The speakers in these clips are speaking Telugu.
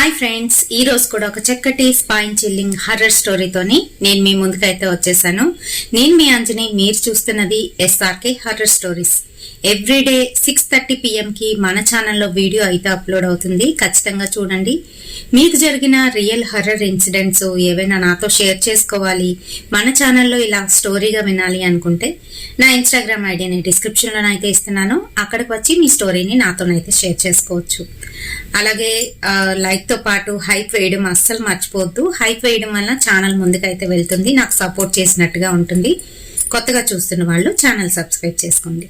హాయ్ ఫ్రెండ్స్, ఈ రోజు కూడా ఒక చక్కటి స్పైన్ చిల్లింగ్ హర్రర్ స్టోరీతోని నేను మీ ముందుకైతే వచ్చేసాను. నేను మీ అంజని, మీరు చూస్తున్నది SRK horror stories. Everyday 6:30 PM కి మన ఛానల్లో వీడియో అయితే అప్లోడ్ అవుతుంది. ఖచ్చితంగా చూడండి. మీకు జరిగిన రియల్ హర్రర్ ఇన్సిడెంట్స్ ఏవైనా నాతో షేర్ చేసుకోవాలి, మన ఛానల్లో ఇలా స్టోరీగా వినాలి అనుకుంటే నా ఇన్స్టాగ్రామ్ ఐడిని డిస్క్రిప్షన్లో అయితే ఇస్తున్నాను. అక్కడికి వచ్చి మీ స్టోరీని నాతోనైతే షేర్ చేసుకోవచ్చు. అలాగే లైక్ తో పాటు హైప్ వేయడం అస్సలు మర్చిపోవద్దు. హైప్ వేయడం వల్ల ఛానల్ ముందుకైతే వెళ్తుంది, నాకు సపోర్ట్ చేసినట్టుగా ఉంటుంది. కొత్తగా చూస్తున్న వాళ్ళు ఛానల్ సబ్స్క్రైబ్ చేసుకోండి.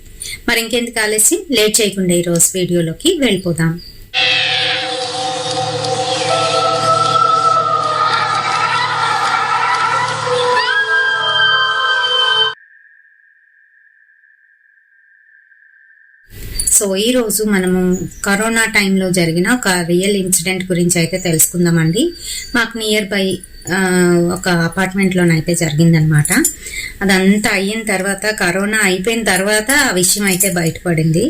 మరి ఇంకెందుకు ఆలస్యం, లేట్ చేయకుండా ఈ రోజు వీడియోలోకి వెళ్ళిపోదాం. సో ఈ రోజు మనము కరోనా టైంలో జరిగిన ఒక రియల్ ఇన్సిడెంట్ గురించి అయితే తెలుసుకుందామండి. మాకు నియర్ బై ఒక అపార్ట్మెంట్లోనైతే జరిగిందనమాట. అదంతా అయిన తర్వాత, కరోనా అయిపోయిన తర్వాత ఆ విషయం అయితే బయటపడింది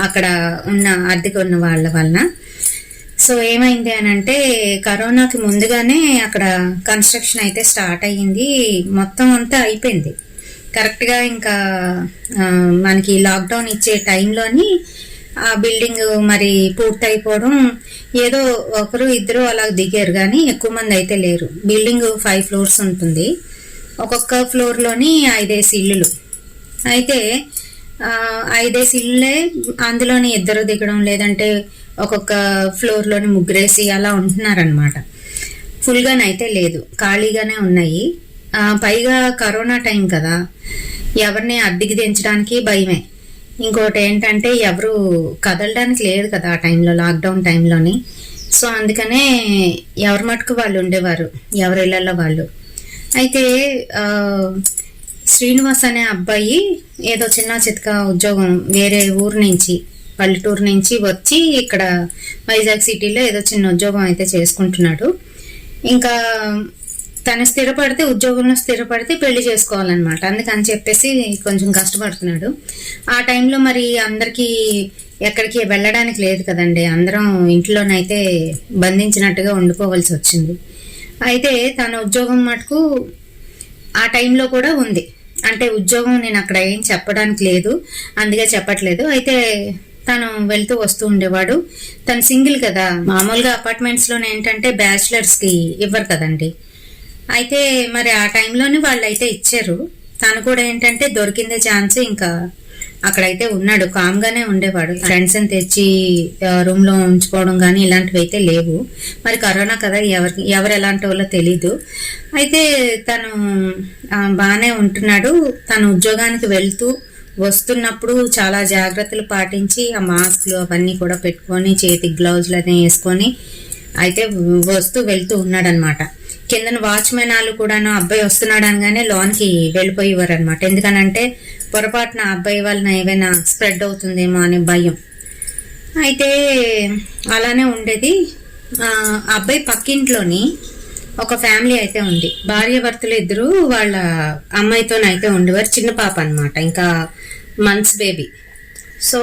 అక్కడ ఉన్న అద్దెకు ఉన్న వాళ్ళ వలన. సో ఏమైంది అని అంటే, కరోనాకి ముందుగానే అక్కడ కన్స్ట్రక్షన్ అయితే స్టార్ట్ అయ్యింది. మొత్తం అంతా అయిపోయింది కరెక్ట్గా. ఇంకా మనకి లాక్డౌన్ ఇచ్చే టైంలోని ఆ బిల్డింగ్ మరి పూర్తయిపోవడం, ఏదో ఒకరు ఇద్దరు అలా దిగారు కానీ ఎక్కువ మంది అయితే లేరు. బిల్డింగ్ 5 floors ఉంటుంది. ఒక్కొక్క ఫ్లోర్లోని 5 ఇల్లులు అయితే 5 ఇళ్ళే, అందులోని ఇద్దరు దిగడం, లేదంటే ఒక్కొక్క ఫ్లోర్లోని ముగ్గురేసి అలా ఉంటున్నారనమాట. ఫుల్గానైతే లేదు, ఖాళీగానే ఉన్నాయి. పైగా కరోనా టైం కదా, ఎవరిని అద్దెకి దించడానికి భయమే. ఇంకోటి ఏంటంటే ఎవరు కదలడానికి లేదు కదా ఆ టైంలో, లాక్డౌన్ టైంలోని. సో అందుకనే ఎవరి మటుకు వాళ్ళు ఉండేవారు, ఎవరి ఇళ్లలో వాళ్ళు. అయితే శ్రీనివాస్ అనే అబ్బాయి ఏదో చిన్న చితక ఉద్యోగం వేరే ఊరు నుంచి, పల్లెటూరు నుంచి వచ్చి ఇక్కడ వైజాగ్ సిటీలో ఏదో చిన్న ఉద్యోగం అయితే చేసుకుంటున్నాడు. ఇంకా తను స్థిరపడితే, ఉద్యోగంలో స్థిరపడితే పెళ్లి చేసుకోవాలన్నమాట. అందుకని చెప్పేసి కొంచెం కష్టపడుతున్నాడు. ఆ టైంలో మరి అందరికీ ఎక్కడికి వెళ్ళడానికి లేదు కదండి, అందరం ఇంట్లోనైతే బంధించినట్టుగా ఉండిపోవలసి వచ్చింది. అయితే తన ఉద్యోగం మటుకు ఆ టైంలో కూడా ఉంది. అంటే ఉద్యోగం నేను అక్కడ ఏం చెప్పడానికి లేదు, అందుకే చెప్పట్లేదు. అయితే తను వెళ్తూ వస్తూ ఉండేవాడు. తను సింగిల్ కదా, మామూలుగా అపార్ట్మెంట్స్లోనే ఏంటంటే బ్యాచిలర్స్కి ఇవ్వరు కదండి. అయితే మరి ఆ టైంలోనే వాళ్ళు అయితే ఇచ్చారు. తను కూడా ఏంటంటే దొరికిందే ఛాన్స్, ఇంకా అక్కడైతే ఉన్నాడు, కామ్గానే ఉండేవాడు. ఫ్రెండ్స్ అని తెచ్చి రూమ్ లో ఉంచుకోవడం కానీ ఇలాంటివి అయితే లేవు. మరి కరోనా కదా, ఎవరు ఎలాంటి వాళ్ళో తెలీదు. అయితే తను బాగానే ఉంటున్నాడు. తను ఉద్యోగానికి వెళ్తూ వస్తున్నప్పుడు చాలా జాగ్రత్తలు పాటించి ఆ మాస్క్లు అవన్నీ కూడా పెట్టుకొని, చేతికి గ్లౌజులు అన్నీ వేసుకొని అయితే వెళ్తూ ఉన్నాడు అనమాట. కిందన వాచ్మెన్ వాళ్ళు కూడాను అబ్బాయి వస్తున్నాడు అనగానే లోన్కి వెళ్ళిపోయేవారు అనమాట. ఎందుకనంటే పొరపాటున అబ్బాయి వలన ఏమైనా స్ప్రెడ్ అవుతుందేమో అనే భయం. అయితే అలానే ఉండేది. అబ్బాయి పక్కింట్లోని ఒక ఫ్యామిలీ అయితే ఉంది. భార్య భర్తలు ఇద్దరు వాళ్ళ అమ్మాయితోనైతే ఉండేవారు. చిన్న పాప అనమాట, ఇంకా మంత్స్ బేబీ. సో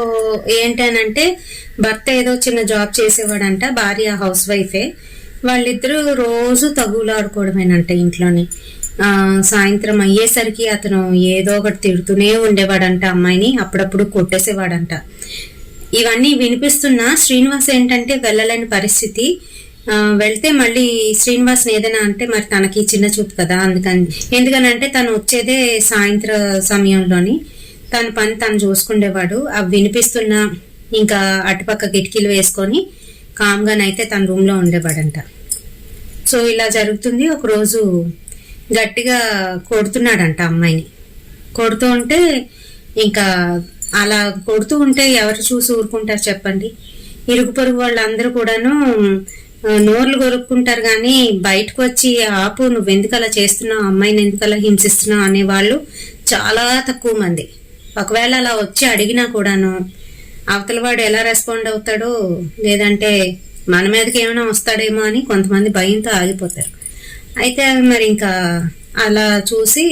ఏంటనంటే, భర్త ఏదో చిన్న జాబ్ చేసేవాడంట, భార్య హౌస్ వైఫే. వాళ్ళిద్దరూ రోజు తగులాడుకోవడమేనంట ఇంట్లోని. సాయంత్రం అయ్యేసరికి అతను ఏదో ఒకటి తిడుతూనే ఉండేవాడంట అమ్మాయిని, అప్పుడప్పుడు కొట్టేసేవాడంట. ఇవన్నీ వినిపిస్తున్నా శ్రీనివాస్ ఏంటంటే వెళ్ళలేని పరిస్థితి. వెళ్తే మళ్ళీ శ్రీనివాస్ని ఏదైనా అంటే మరి తనకి చిన్న చూపు కదా, ఎందుకనంటే తను వచ్చేదే సాయంత్ర సమయంలోని. తన పని తను చూసుకుండేవాడు. అవి వినిపిస్తున్నా ఇంకా అటుపక్క కిటికీలు వేసుకొని కామ్గానైతే తన రూమ్లో ఉండేవాడంట. సో ఇలా జరుగుతుంది. ఒకరోజు గట్టిగా కొడుతున్నాడంట అమ్మాయిని. కొడుతూ ఉంటే, ఇంకా అలా కొడుతూ ఉంటే ఎవరు చూసి ఊరుకుంటారు చెప్పండి. ఇరుగు పొరుగు వాళ్ళందరూ కూడాను నోర్లు కొరుక్కుంటారు కానీ బయటకు వచ్చి ఆపు, నువ్వెందుకు అలా చేస్తున్నావు, అమ్మాయిని ఎందుకు అలా హింసిస్తున్నావు అనేవాళ్ళు చాలా తక్కువ మంది. ఒకవేళ అలా వచ్చి అడిగినా కూడాను అవతల వాడు ఎలా రెస్పాండ్ అవుతాడో, లేదంటే మన మీదకి ఏమైనా వస్తాడేమో అని కొంతమంది భయంతో ఆగిపోతారు. అయితే మరి ఇంకా అలా చూసి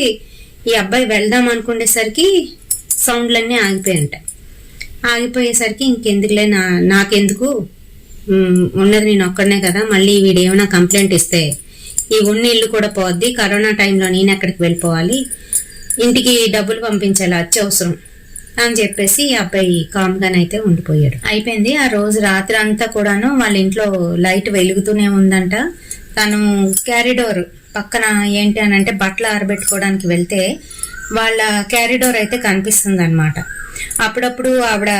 ఈ అబ్బాయి వెళ్దాం అనుకునేసరికి సౌండ్లన్నీ ఆగిపోయి ఉంటాయి. ఆగిపోయేసరికి ఇంకెందుకులే, నాకెందుకు ఉన్నది నేను ఒక్కడనే కదా, మళ్ళీ వీడేమైనా కంప్లైంట్ ఇస్తే ఈ ఉన్న ఇల్లు కూడా పోద్ది, కరోనా టైంలో నేను ఎక్కడికి వెళ్ళిపోవాలి, ఇంటికి డబ్బులు పంపించాలి అత్యవసరం అని చెప్పేసి ఈ అబ్బాయి కామ్గానైతే ఉండిపోయాడు. అయిపోయింది. ఆ రోజు రాత్రి అంతా కూడాను వాళ్ళ ఇంట్లో లైట్ వెలుగుతూనే ఉందంట. తను క్యారిడోర్ పక్కన ఏంటి అని అంటే బట్టలు ఆరబెట్టుకోవడానికి వెళ్తే వాళ్ళ క్యారిడోర్ అయితే కనిపిస్తుంది అనమాట. అప్పుడప్పుడు ఆవిడ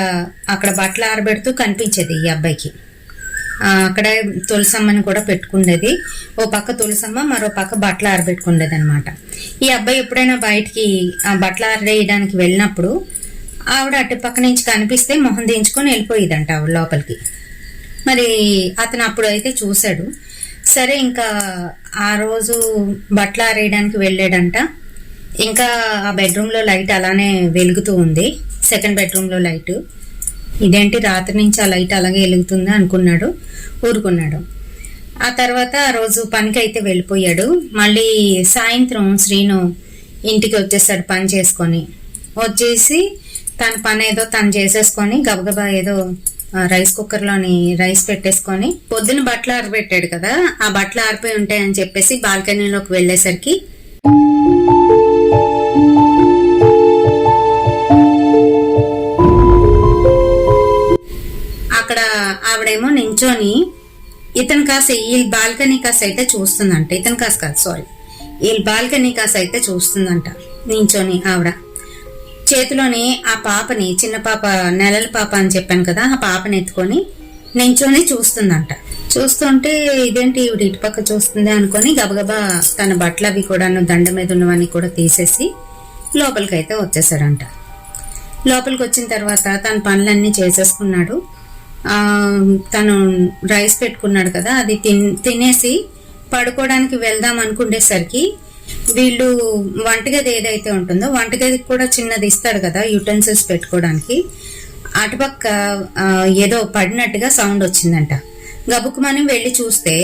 అక్కడ బట్టలు ఆరబెడుతూ కనిపించేది ఈ అబ్బాయికి. అక్కడ తులసమ్మని కూడా పెట్టుకుండేది. ఓ పక్క తులసమ్మ, మరో పక్క బట్టలు ఆరబెట్టుకుండేది అనమాట. ఈ అబ్బాయి ఎప్పుడైనా బయటికి ఆ బట్టలు ఆరేయడానికి వెళ్ళినప్పుడు ఆవిడ అటు పక్క నుంచి కనిపిస్తే మొహం దించుకొని వెళ్ళిపోయేదంట ఆవిడ లోపలికి. మరి అతను అప్పుడు అయితే చూశాడు. సరే, ఇంకా ఆ రోజు బట్టలు ఆరేయడానికి వెళ్ళాడంట. ఇంకా ఆ బెడ్రూమ్లో లైట్ అలానే వెలుగుతూ ఉంది, సెకండ్ బెడ్రూమ్లో లైట్. ఇదేంటి రాత్రి నుంచి ఆ లైట్ అలాగే వెలుగుతుందా అనుకున్నాడు, ఊరుకున్నాడు. ఆ తర్వాత ఆ రోజు పనికి అయితే వెళ్ళిపోయాడు. మళ్ళీ సాయంత్రం శ్రీను ఇంటికి వచ్చేసాడు పని చేసుకొని. వచ్చేసి తన పని ఏదో తను చేసేసుకొని గబగబా ఏదో రైస్ కుక్కర్లోని రైస్ పెట్టేసుకొని పొద్దున బట్టలు ఆరబెట్టాడు కదా, ఆ బట్టలు ఆరిపోయి ఉంటాయని చెప్పేసి బాల్కనీలోకి వెళ్ళేసరికి అక్కడ ఆవిడేమో నించొని ఇతను కాస్త ఈ బాల్కనీ కాస్త అయితే చూస్తుందంట. ఇతను కాస్త కాదు, సారీ, ఈ బాల్కనీ కాస్త అయితే చూస్తుందంట నించొని. ఆవిడ చేతిలోని ఆ పాపని, చిన్న పాప, నెలల పాప అని చెప్పాను కదా, ఆ పాపని ఎత్తుకొని నించొని చూస్తుందంట. చూస్తుంటే ఇదేంటి ఈవిడ ఇటు పక్క చూస్తుంది అనుకొని గబగబా తన బట్టలు అవి కూడా దండ మీద ఉన్నవన్నీ కూడా తీసేసి లోపలికైతే వచ్చేసాడంట. లోపలికి వచ్చిన తర్వాత తన పనులన్నీ చేసేసుకున్నాడు. తను రైస్ పెట్టుకున్నాడు కదా, అది తినేసి పడుకోవడానికి వెళ్దాం అనుకునేసరికి వీళ్ళు వంటగది ఏదైతే ఉంటుందో వంటగదికి కూడా చిన్నది ఇస్తాడు కదా యుటెన్సిల్స్ పెట్టుకోవడానికి, అటుపక్క ఏదో పడినట్టుగా సౌండ్ వచ్చిందంట. గబుక్కుమని వెళ్ళి చూస్తే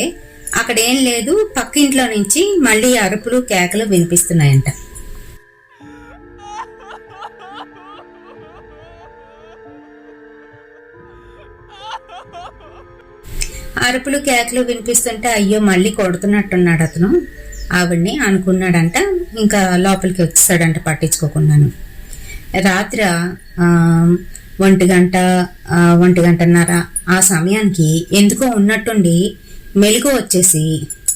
అక్కడ ఏం లేదు, పక్క ఇంట్లో నుంచి మళ్ళీ అరుపులు కేకలు వినిపిస్తున్నాయంట. అరుపులు కేకలు వినిపిస్తుంటే అయ్యో మళ్ళీ కొడుతున్నట్టున్నాడు అతను ఆవిడ్ని అనుకున్నాడంట. ఇంకా లోపలికి వచ్చేసాడంట పట్టించుకోకుండాను. రాత్రి 1:30 ఆ సమయానికి ఎందుకో ఉన్నట్టుండి మెలుగు వచ్చేసి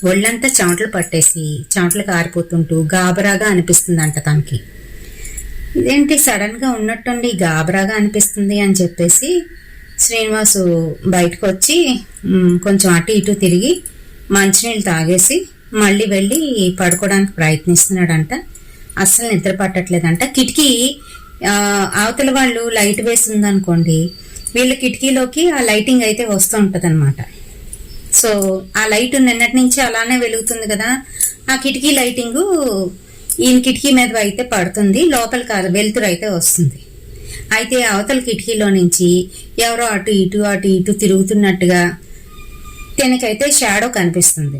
ఒళ్ళంతా చెమటలు పట్టేసి చెమటలు కారిపోతుంటూ గాబరాగా అనిపిస్తుందంట తనకి. ఇదేంటి సడన్ గా ఉన్నట్టుండి గాబరాగా అనిపిస్తుంది అని చెప్పేసి శ్రీనివాసు బయటకు వచ్చి కొంచెం అటు ఇటు తిరిగి మంచినీళ్ళు తాగేసి మళ్ళీ వెళ్ళి పడుకోవడానికి ప్రయత్నిస్తున్నాడంట. అస్సలు నిద్ర పట్టట్లేదంట. కిటికీ అవతల వాళ్ళు లైట్ వేసి ఉందనుకోండి, వీళ్ళ కిటికీలోకి ఆ లైటింగ్ అయితే వస్తూ ఉంటుంది అనమాట. సో ఆ లైట్ నిన్నటి నుంచి అలానే వెలుగుతుంది కదా, ఆ కిటికీ లైటింగు ఈయన కిటికీ మీద అయితే పడుతుంది, లోపల కాదు వెలుతురు అయితే వస్తుంది. అయితే అవతల కిటికీలో నుంచి ఎవరో అటు ఇటు తిరుగుతున్నట్టుగా తనకైతే షాడో కనిపిస్తుంది.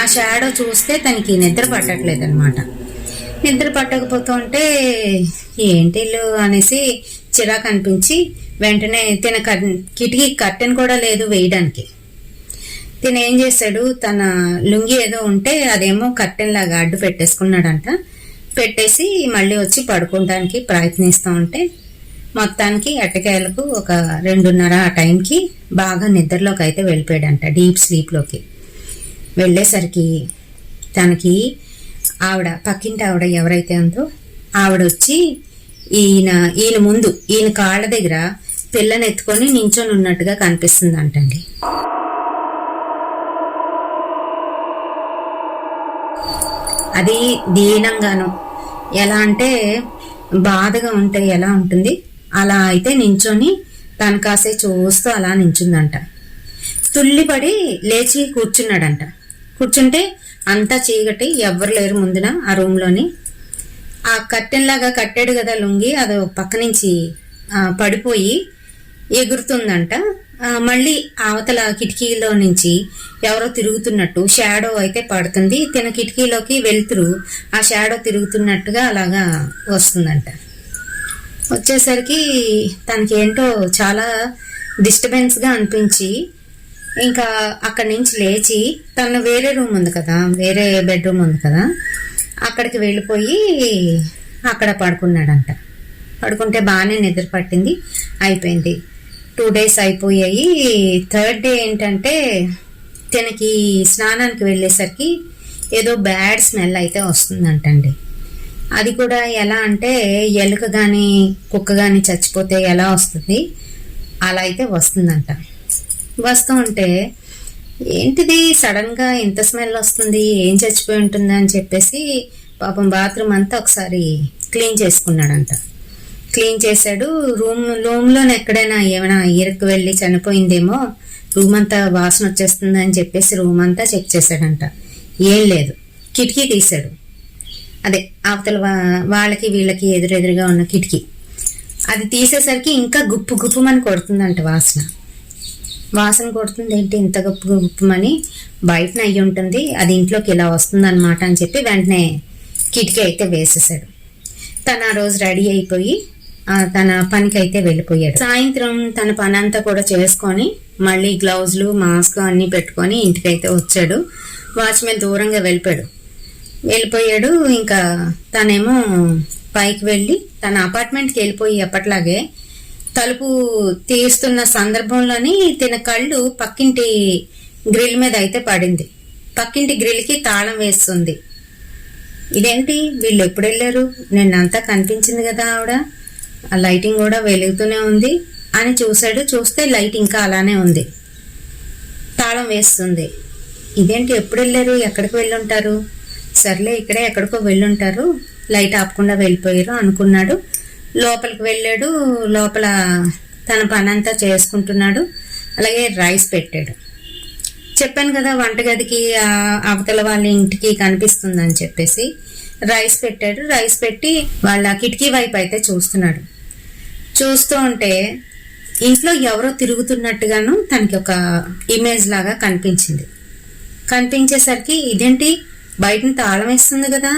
ఆ షాడో చూస్తే తనకి నిద్ర పట్టట్లేదు అనమాట. నిద్ర పట్టకపోతుంటే ఏంటిల్లు అనేసి చిరాకు అనిపించి వెంటనే తిన కిటికీ కర్టెన్ కూడా లేదు వేయడానికి. తిన ఏం చేశాడు, తన లుంగి ఏదో ఉంటే అదేమో కర్టెన్ లాగా అడ్డు పెట్టేసుకున్నాడంట. పెట్టేసి మళ్ళీ వచ్చి పడుకోవడానికి ప్రయత్నిస్తూ ఉంటే మొత్తానికి ఎట్టకేలకు ఒక 2:30 ఆ టైంకి బాగా నిద్రలోకి అయితే వెళ్ళిపోయాడంట, డీప్ స్లీప్లోకి. వెళ్ళేసరికి తనకి ఆవిడ, పక్కింటి ఆవిడ ఎవరైతే ఉందో ఆవిడ వచ్చి ఈయన ముందు ఈయన కాళ్ళ దగ్గర పిల్లని ఎత్తుకొని నించొని ఉన్నట్టుగా కనిపిస్తుంది అంటండి. అది దీనంగాను, ఎలా అంటే బాధగా ఉంటే ఎలా ఉంటుంది అలా అయితే నించొని తన కాసే చూస్తూ అలా నించుందంట. తుల్లిపడి లేచి కూర్చున్నాడంట. కూర్చుంటే అంతా చీకటి, ఎవ్వరు లేరు ముందున ఆ రూమ్లోని. ఆ కర్టెన్ లాగా కట్టాడు కదా లుంగి, అది పక్క నుంచి పడిపోయి ఎగురుతుందంట. మళ్ళీ అవతల కిటికీలో నుంచి ఎవరో తిరుగుతున్నట్టు షాడో అయితే పడుతుంది. తన కిటికీలోకి వెళ్తురు ఆ షాడో తిరుగుతున్నట్టుగా అలాగా వస్తుందంట. వచ్చేసరికి తనకి ఏంటో చాలా డిస్టర్బెన్స్గా అనిపించి ఇంకా అక్కడి నుంచి లేచి తను వేరే రూమ్ ఉంది కదా, వేరే బెడ్రూమ్ ఉంది కదా, అక్కడికి వెళ్ళిపోయి అక్కడ పడుకున్నాడంట. పడుకుంటే బాగానే నిద్ర పట్టింది, అయిపోయింది. 2 days అయిపోయాయి. 3rd day ఏంటంటే తనకి స్నానానికి వెళ్ళేసరికి ఏదో బ్యాడ్ స్మెల్ అయితే వస్తుందంటండి. అది కూడా ఎలా అంటే ఎలుక కానీ కుక్క కానీ చచ్చిపోతే ఎలా వస్తుంది అలా అయితే వస్తుందంట. వస్తూ ఉంటే ఏంటిది సడన్గా ఇంత స్మెల్ వస్తుంది, ఏం చచ్చిపోయి ఉంటుంది అని చెప్పేసి పాపం బాత్రూమ్ అంతా ఒకసారి క్లీన్ చేసుకున్నాడంట. క్లీన్ చేశాడు. రూమ్లోనే ఎక్కడైనా ఏమైనా ఇరుక్కు వెళ్ళి చనిపోయిందేమో, రూమ్ అంతా వాసన వచ్చేస్తుంది అని చెప్పేసి రూమ్ అంతా చెక్ చేశాడంట. ఏం లేదు. కిటికీ తీశాడు, అదే అవతల వాళ్ళకి వీళ్ళకి ఎదురెదురుగా ఉన్న కిటికీ. అది తీసేసరికి ఇంకా గుప్పు గుప్పుమని కొడుతుందంట వాసన కొడుతుంది. ఏంటి ఇంత గుప్పుమని, బయటన అయ్యి ఉంటుంది, అది ఇంట్లోకి ఇలా వస్తుంది అనమాట అని చెప్పి వెంటనే కిటికీ అయితే వేసేసాడు. తను ఆ రోజు రెడీ అయిపోయి తన పనికి అయితే వెళ్ళిపోయాడు. సాయంత్రం తన పని అంతా కూడా చేసుకొని మళ్ళీ గ్లౌజులు మాస్క్ అన్నీ పెట్టుకొని ఇంటికైతే వచ్చాడు. వాచ్మెన్ దూరంగా వెళ్ళిపోయాడు. ఇంకా తనేమో పైకి వెళ్ళి తన అపార్ట్మెంట్కి వెళ్ళిపోయి ఎప్పట్లాగే తలుపు తీస్తున్న సందర్భంలోని తన కళ్ళు పక్కింటి గ్రిల్ మీద అయితే పడింది. పక్కింటి గ్రిల్కి తాళం వేస్తుంది. ఇదేంటి వీళ్ళు ఎప్పుడు వెళ్ళారు, నిన్నంతా కనిపించింది కదా ఆవిడ, ఆ లైటింగ్ కూడా వెలుగుతూనే ఉంది అని చూశాడు. చూస్తే లైట్ ఇంకా అలానే ఉంది, తాళం వేస్తుంది. ఇదేంటి ఎప్పుడు వెళ్ళారు, ఎక్కడికి వెళ్ళుంటారు, సర్లే ఇక్కడే ఎక్కడికో వెళ్ళుంటారు, లైట్ ఆపకుండా వెళ్ళిపోయారు అనుకున్నాడు. లోపలికి వెళ్ళాడు. లోపల తన పని అంతా చేసుకుంటున్నాడు. అలాగే రైస్ పెట్టాడు. చెప్పాను కదా వంటగదికి అవతల వాళ్ళ ఇంటికి కనిపిస్తుందని చెప్పేసి రైస్ పెట్టాడు. రైస్ పెట్టి వాళ్ళ కిటికీ వైపు అయితే చూస్తున్నాడు. చూస్తూ ఉంటే ఇంట్లో ఎవరో తిరుగుతున్నట్టుగాను తనకి ఒక ఇమేజ్ లాగా కనిపించింది. కనిపించేసరికి ఇదేంటి బయటని తాళం వేస్తుంది కదా,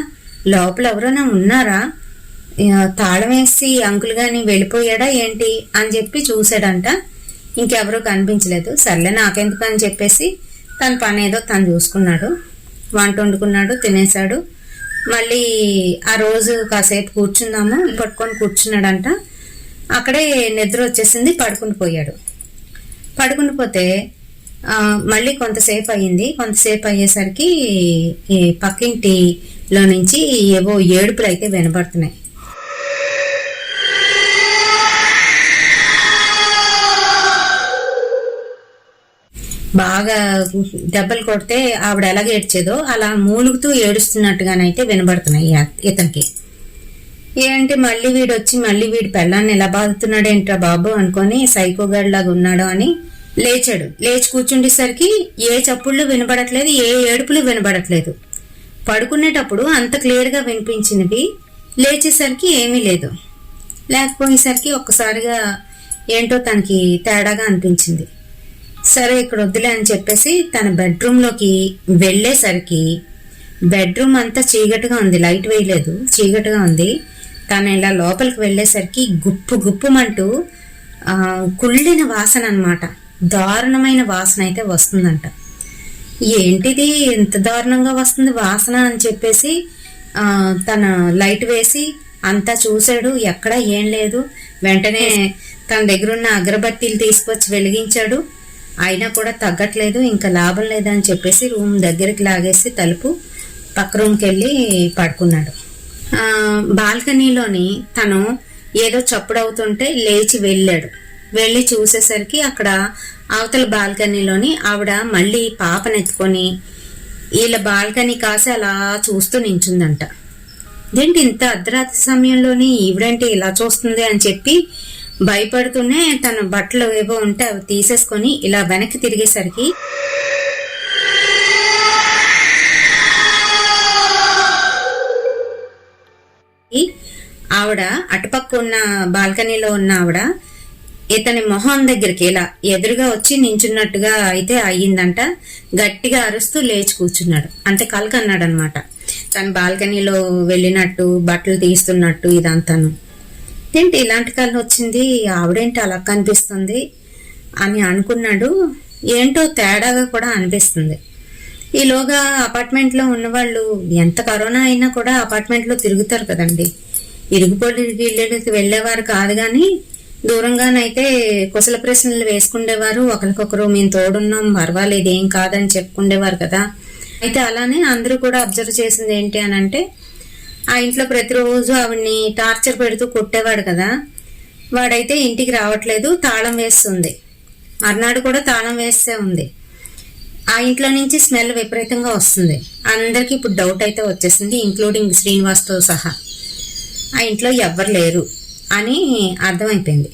లోపల ఎవరైనా ఉన్నారా, తాళం వేసి అంకుల్ గాని వెళ్ళిపోయాడా ఏంటి అని చెప్పి చూసాడంట. ఇంకెవరూ కనిపించలేదు. సర్లే నాకెందుకు అని చెప్పేసి తన పని ఏదో తను చూసుకున్నాడు. వంట వండుకున్నాడు, తినేశాడు. మళ్ళీ ఆ రోజు కాసేపు కూర్చుందాము పట్టుకొని కూర్చున్నాడంట. అక్కడే నిద్ర వచ్చేసింది, పడుకుని పోయాడు. పడుకుని పోతే మళ్ళీ కొంతసేపు అయ్యింది. కొంతసేపు అయ్యేసరికి ఈ పక్కింటిలో నుంచి ఏవో ఏడుపులు అయితే వినబడుతున్నాయి. బాగా దెబ్బలు కొడితే ఆవిడ ఎలాగ ఏడ్చేదో అలా మూలుగుతూ ఏడుస్తున్నట్టుగానైతే వినబడుతున్నాయి ఇతనికి. ఏంటి మళ్ళీ వీడి పెళ్ళాన్ని ఎలా బాదుతున్నాడు ఏంట్రా బాబు అనుకొని సైకోగాడ్ ఉన్నాడు అని లేచాడు. లేచి కూర్చుండేసరికి ఏ చప్పుళ్ళు వినబడట్లేదు, ఏ ఏడుపులు వినబడట్లేదు. పడుకునేటప్పుడు అంత క్లియర్గా వినిపించినవి, లేచేసరికి ఏమీ లేదు. లేకపోయేసరికి ఒక్కసారిగా ఏంటో తనకి తేడాగా అనిపించింది. సరే ఇక్కడ వద్దులే అని చెప్పేసి తన బెడ్రూమ్లోకి వెళ్ళేసరికి బెడ్రూమ్ అంతా చీకటిగా ఉంది, లైట్ వేయలేదు, చీకటిగా ఉంది. తను ఇలా లోపలికి వెళ్ళేసరికి గుప్పు గుప్పుమంటూ కుళ్ళిన వాసన అనమాట, దారుణమైన వాసన అయితే వస్తుందంట. ఏంటిది ఎంత దారుణంగా వస్తుంది వాసన అని చెప్పేసి తన లైట్ వేసి అంతా చూశాడు. ఎక్కడ ఏం లేదు. వెంటనే తన దగ్గరున్న అగరబత్తీలు తీసుకొచ్చి వెలిగించాడు. అయినా కూడా తగ్గట్లేదు. ఇంకా లాభం లేదని చెప్పేసి రూమ్ దగ్గరికి లాగేసి తలుపు పక్క రూమ్కి వెళ్ళి పడుకున్నాడు. బాల్కనీలోని తను ఏదో చప్పుడు అవుతుంటే లేచి వెళ్ళి చూసేసరికి అక్కడ అవతల బాల్కనీలోని ఆవిడ మళ్ళీ పాపనెత్తుకొని వీళ్ళ బాల్కనీ కాసి అలా చూస్తూ నించుందంట. ఇదేంటి ఇంత అర్ధరాత్రి సమయంలోని ఈవిడంటే ఇలా చూస్తుంది అని చెప్పి భయపడుతూనే తన బట్టలు ఏవో ఉంటే అవి తీసేసుకొని ఇలా వెనక్కి తిరిగేసరికి ఆవిడ అటుపక్క ఉన్న బాల్కనీలో ఉన్న ఆవిడ ఇతని మొహం దగ్గరికి ఇలా ఎదురుగా వచ్చి నించున్నట్టుగా అయితే అయ్యిందంట. గట్టిగా అరుస్తూ లేచి కూర్చున్నాడు. అంటే కలకన్నాడు అనమాట. తన బాల్కనీలో వెళ్ళినట్టు, బట్టలు తీస్తున్నట్టు ఇదంతాను. ఏంటి ఇలాంటి కళ వచ్చింది, ఆవిడేంటి అలా కనిపిస్తుంది అని అనుకున్నాడు. ఏంటో తేడాగా కూడా అనిపిస్తుంది. ఈలోగా అపార్ట్మెంట్లో ఉన్నవాళ్ళు ఎంత కరోనా అయినా కూడా అపార్ట్మెంట్లో తిరుగుతారు కదండి. ఇరుగుపొరుగు వెళ్ళేవారు కాదు, కానీ దూరంగానైతే కుశల ప్రశ్నలు వేసుకుండేవారు. ఒకరికొకరు మేము తోడున్నాం, పర్వాలేదు, ఏం కాదని చెప్పుకుండేవారు కదా. అయితే అలానే అందరూ కూడా అబ్జర్వ్ చేసింది ఏంటి అని అంటే, ఆ ఇంట్లో ప్రతిరోజు ఆవిడ్ని టార్చర్ పెడుతూ కొట్టేవాడు కదా, వాడైతే ఇంటికి రావట్లేదు, తాళం వేస్తుంది. మర్నాడు కూడా తాళం వేస్తే ఉంది. ఆ ఇంట్లో నుంచి స్మెల్ విపరీతంగా వస్తుంది. అందరికీ ఇప్పుడు డౌట్ అయితే వచ్చేసింది, ఇంక్లూడింగ్ శ్రీనివాస్తో సహా. ఆ ఇంట్లో ఎవ్వరు లేరు అని అర్థమైపోయింది.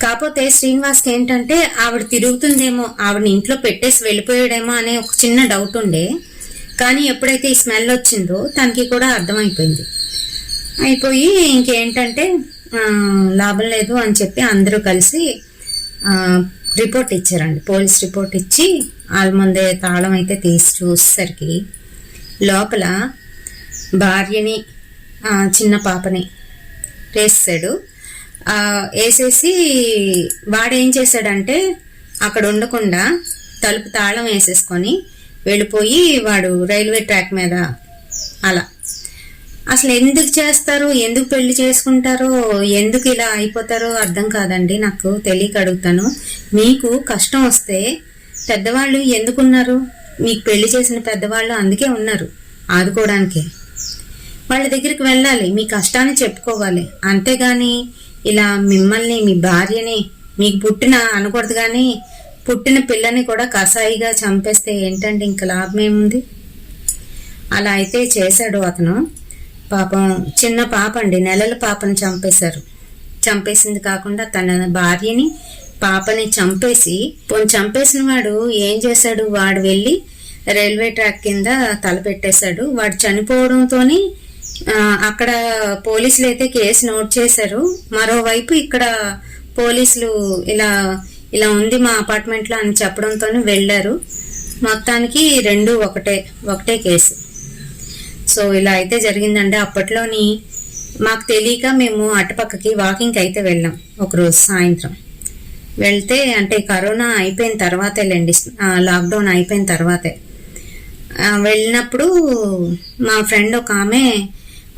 కాకపోతే శ్రీనివాస్కి ఏంటంటే ఆవిడ తిరుగుతుందేమో, ఆవిడని ఇంట్లో పెట్టేసి వెళ్ళిపోయాడేమో అనే ఒక చిన్న డౌట్ ఉండే. కానీ ఎప్పుడైతే ఈ స్మెల్ వచ్చిందో తనకి కూడా అర్థమైపోయింది. అయిపోయి ఇంకేంటంటే లాభం లేదు అని చెప్పి అందరూ కలిసి రిపోర్ట్ ఇచ్చారండి. పోలీస్ రిపోర్ట్ ఇచ్చి వాళ్ళ ముందే తాళం అయితే తీసి చూసేసరికి లోపల భార్యని, చిన్న పాపని వేసాడు. వేసేసి వాడేం చేశాడంటే అక్కడ ఉండకుండా తలుపు తాళం వేసేసుకొని వెళ్ళిపోయి వాడు రైల్వే ట్రాక్ మీద అలా. అసలు ఎందుకు చేస్తారో, ఎందుకు పెళ్లి చేసుకుంటారో, ఎందుకు ఇలా అయిపోతారో అర్థం కాదండి. నాకు తెలియక అడుగుతాను. మీకు కష్టం వస్తే పెద్దవాళ్ళు ఎందుకున్నారు? మీకు పెళ్లి చేసిన పెద్దవాళ్ళు అందుకే ఉన్నారు, ఆదుకోవడానికే. వాళ్ళ దగ్గరికి వెళ్ళాలి, మీ కష్టాన్ని చెప్పుకోవాలి. అంతేగాని ఇలా మిమ్మల్ని, మీ భార్యని, మీకు పుట్టిన అనకూడదు కానీ పుట్టిన పిల్లని కూడా కసాయిగా చంపేస్తే ఏంటంటే ఇంకా లాభం ఏముంది? అలా అయితే చేశాడు అతను. పాపం చిన్న పాప అండి, నెలల పాపని చంపేశారు. చంపేసింది కాకుండా తన భార్యని, పాపని చంపేసి, చంపేసిన వాడు ఏం చేశాడు, వాడు వెళ్ళి రైల్వే ట్రాక్ కింద తలపెట్టేశాడు. వాడు చనిపోవడంతోని అక్కడ పోలీసులు అయితే కేసు నోట్ చేశారు. మరోవైపు ఇక్కడ పోలీసులు ఇలా ఇలా ఉంది మా అపార్ట్మెంట్లో అని చెప్పడంతో వెళ్ళారు. మొత్తానికి రెండు ఒకటే కేసు. సో ఇలా అయితే జరిగిందండి. అప్పట్లోని మాకు తెలియక మేము అటుపక్కకి వాకింగ్కి అయితే వెళ్ళాం ఒకరోజు సాయంత్రం. వెళ్తే అంటే కరోనా అయిపోయిన తర్వాతేలేండి, లాక్డౌన్ అయిపోయిన తర్వాతే వెళ్ళినప్పుడు మా ఫ్రెండ్ ఒక ఆమె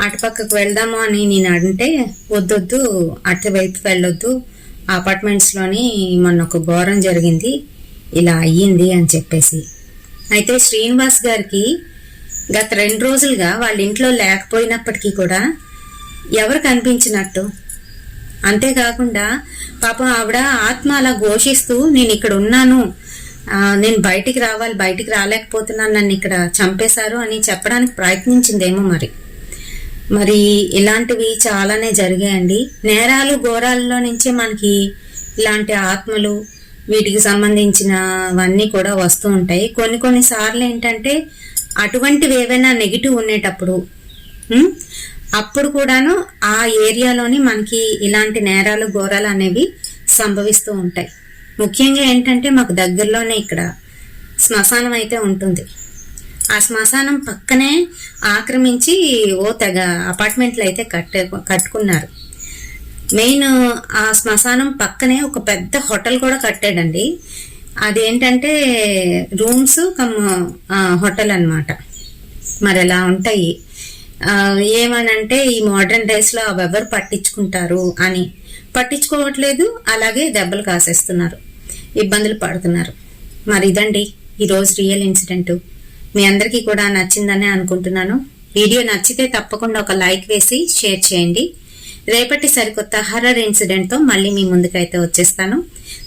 అటుపక్కకు వెళ్దాము అని నేను అంటే, వద్దొద్దు అటువైపు వెళ్ళొద్దు, అపార్ట్మెంట్స్లోని మొన్న ఒక ఘోరం జరిగింది, ఇలా అయ్యింది అని చెప్పేసి. అయితే శ్రీనివాస్ గారికి గత 2 రోజులుగా వాళ్ళ ఇంట్లో లేకపోయినప్పటికీ కూడా ఎవరు కనిపించినట్టు. అంతేకాకుండా పాపం ఆవిడ ఆత్మ అలా ఘోషిస్తూ నేను ఇక్కడ ఉన్నాను, నేను బయటికి రావాలి, బయటికి రాలేకపోతున్నాను, నన్ను ఇక్కడ చంపేశారు అని చెప్పడానికి ప్రయత్నించిందేమో. మరి ఇలాంటివి చాలానే జరిగాయండి. నేరాలు ఘోరాలలో నుంచే మనకి ఇలాంటి ఆత్మలు, వీటికి సంబంధించినవన్నీ కూడా వస్తూ ఉంటాయి. కొన్ని సార్లు ఏంటంటే అటువంటివి ఏవైనా నెగిటివ్ ఉండేటప్పుడు అప్పుడు కూడాను ఆ ఏరియాలోని మనకి ఇలాంటి నేరాలు ఘోరాలు అనేవి సంభవిస్తూ ఉంటాయి. ముఖ్యంగా ఏంటంటే మాకు దగ్గరలోనే ఇక్కడ శ్మశానం అయితే ఉంటుంది. ఆ శ్మశానం పక్కనే ఆక్రమించి తెగ అపార్ట్మెంట్లు అయితే కట్టుకున్నారు. మెయిన్ ఆ శ్మశానం పక్కనే ఒక పెద్ద హోటల్ కూడా కట్టాడండి. అదేంటంటే రూమ్స్ కమ్ హోటల్ అన్నమాట. మరి ఎలా ఉంటాయి ఏమనంటే ఈ మోడర్న్ డేస్లో అవి ఎవరు పట్టించుకుంటారు అని పట్టించుకోవట్లేదు. అలాగే దెబ్బలు కాసేస్తున్నారు, ఇబ్బందులు పడుతున్నారు. మరి ఇదండి ఈరోజు రియల్ ఇన్సిడెంట్. మీ అందరికీ కూడా నచ్చిందనే అనుకుంటున్నాను. వీడియో నచ్చితే తప్పకుండా ఒక లైక్ వేసి షేర్ చేయండి. రేపటి సరికొత్త హర్రర్ ఇన్సిడెంట్తో మళ్ళీ మీ ముందుకైతే వచ్చేస్తాను.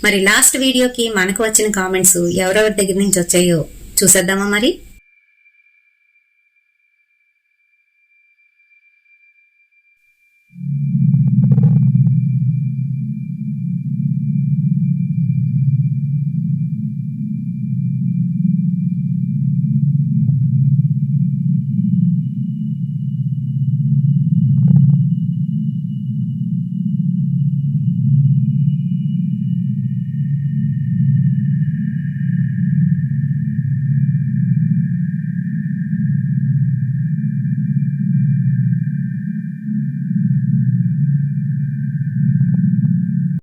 మరి లాస్ట్ వీడియోకి మనకు వచ్చిన కామెంట్స్ ఎవరెవరి దగ్గర నుంచి వచ్చాయో చూసేద్దామా మరి.